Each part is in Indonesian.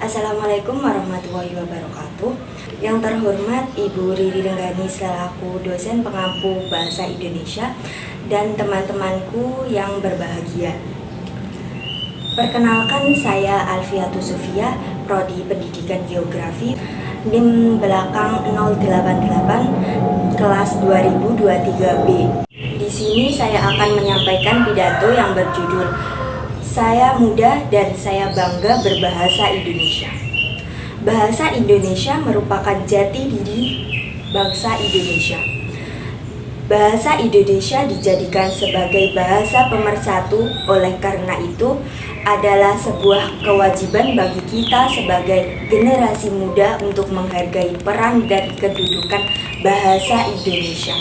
Assalamualaikum warahmatullahi wabarakatuh. Yang terhormat Ibu Riri Renggani selaku dosen pengampu Bahasa Indonesia dan teman-temanku yang berbahagia. Perkenalkan, saya Alfiatus Sofia, Prodi Pendidikan Geografi, NIM belakang 088 kelas 2023B. Di sini saya akan menyampaikan pidato yang berjudul "Saya muda dan saya bangga berbahasa Indonesia". Bahasa Indonesia merupakan jati diri bangsa Indonesia. Bahasa Indonesia dijadikan sebagai bahasa pemersatu, oleh karena itu adalah sebuah kewajiban bagi kita sebagai generasi muda untuk menghargai peran dan kedudukan bahasa Indonesia.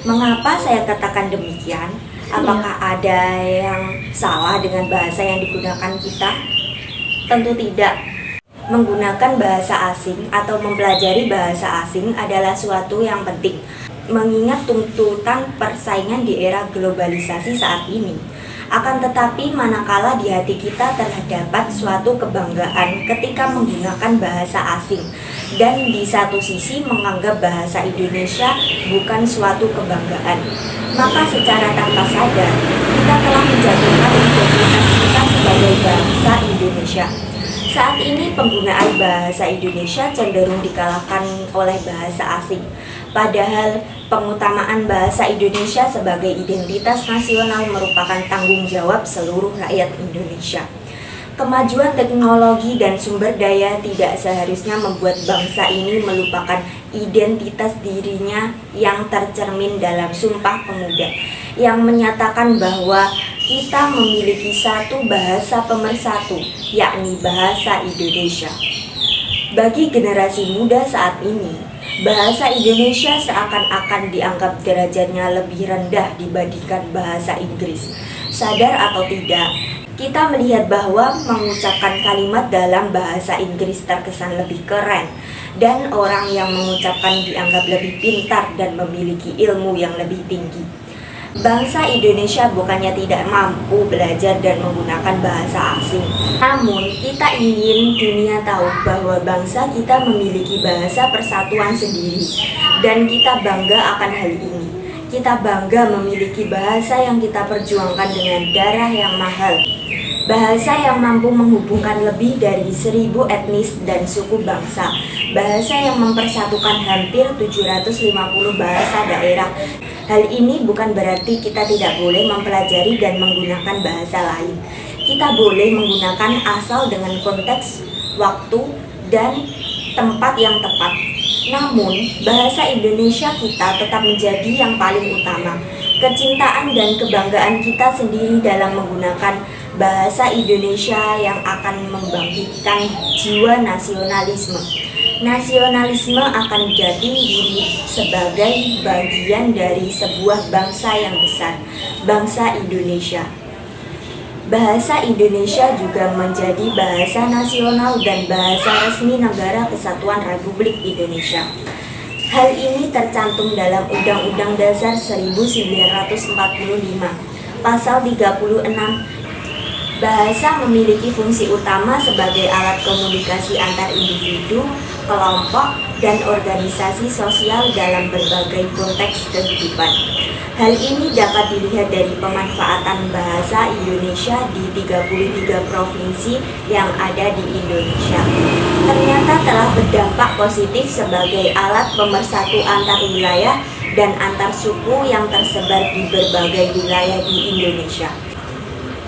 Mengapa saya katakan demikian? Apakah ada yang salah dengan bahasa yang digunakan kita? Tentu tidak. Menggunakan bahasa asing atau mempelajari bahasa asing adalah suatu yang penting, mengingat tuntutan persaingan di era globalisasi saat ini. Akan tetapi, manakala di hati kita terdapat suatu kebanggaan ketika menggunakan bahasa asing, dan di satu sisi menganggap bahasa Indonesia bukan suatu kebanggaan, maka secara tanpa sadar kita telah menjatuhkan identitas kita sebagai bangsa Indonesia. Saat ini penggunaan bahasa Indonesia cenderung dikalahkan oleh bahasa asing, padahal pengutamaan bahasa Indonesia sebagai identitas nasional merupakan tanggung jawab seluruh rakyat Indonesia. Kemajuan teknologi dan sumber daya tidak seharusnya membuat bangsa ini melupakan identitas dirinya yang tercermin dalam Sumpah Pemuda, yang menyatakan bahwa kita memiliki satu bahasa pemersatu, yakni bahasa Indonesia. Bagi generasi muda saat ini, bahasa Indonesia seakan-akan dianggap derajatnya lebih rendah dibandingkan bahasa Inggris. Sadar atau tidak, kita melihat bahwa mengucapkan kalimat dalam bahasa Inggris terkesan lebih keren, dan orang yang mengucapkan dianggap lebih pintar dan memiliki ilmu yang lebih tinggi. Bangsa Indonesia bukannya tidak mampu belajar dan menggunakan bahasa asing, namun kita ingin dunia tahu bahwa bangsa kita memiliki bahasa persatuan sendiri, dan kita bangga akan hal ini. Kita bangga memiliki bahasa yang kita perjuangkan dengan darah yang mahal. Bahasa yang mampu menghubungkan lebih dari 1.000 etnis dan suku bangsa. Bahasa yang mempersatukan hampir 750 bahasa daerah. Hal ini bukan berarti kita tidak boleh mempelajari dan menggunakan bahasa lain. Kita boleh menggunakan asal dengan konteks, waktu, dan tempat yang tepat. Namun, bahasa Indonesia kita tetap menjadi yang paling utama. Kecintaan dan kebanggaan kita sendiri dalam menggunakan bahasa Indonesia yang akan membangkitkan jiwa nasionalisme. Nasionalisme akan jati diri sebagai bagian dari sebuah bangsa yang besar, bangsa Indonesia. Bahasa Indonesia juga menjadi bahasa nasional dan bahasa resmi Negara Kesatuan Republik Indonesia. Hal ini tercantum dalam Undang-Undang Dasar 1945, Pasal 36. Bahasa memiliki fungsi utama sebagai alat komunikasi antar individu, kelompok, dan organisasi sosial dalam berbagai konteks kehidupan. Hal ini dapat dilihat dari pemanfaatan bahasa Indonesia di 33 provinsi yang ada di Indonesia. Ternyata telah berdampak positif sebagai alat pemersatu antar wilayah dan antar suku yang tersebar di berbagai wilayah di Indonesia.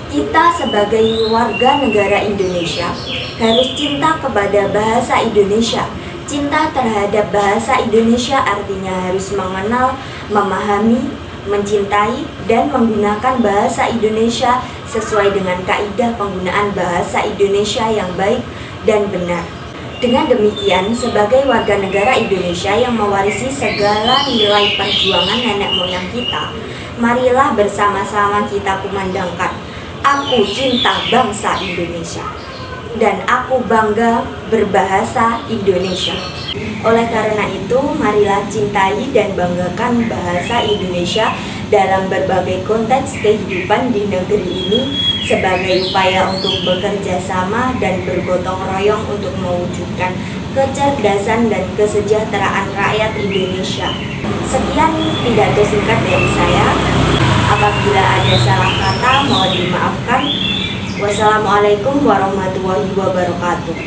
Kita sebagai warga negara Indonesia harus cinta kepada bahasa Indonesia. Cinta terhadap bahasa Indonesia artinya harus mengenal, memahami, mencintai, dan menggunakan bahasa Indonesia sesuai dengan kaidah penggunaan bahasa Indonesia yang baik dan benar. Dengan demikian, sebagai warga negara Indonesia yang mewarisi segala nilai perjuangan nenek moyang kita, marilah bersama-sama kita kumandangkan, aku cinta bangsa Indonesia, dan aku bangga berbahasa Indonesia. Oleh karena itu, marilah cintai dan banggakan bahasa Indonesia dalam berbagai konteks kehidupan di negeri ini sebagai upaya untuk bekerja sama dan bergotong royong untuk mewujudkan kecerdasan dan kesejahteraan rakyat Indonesia. Sekian pidato singkat dari saya. Apabila ada salah kata, mohon dimaafkan. Wassalamualaikum warahmatullahi wabarakatuh.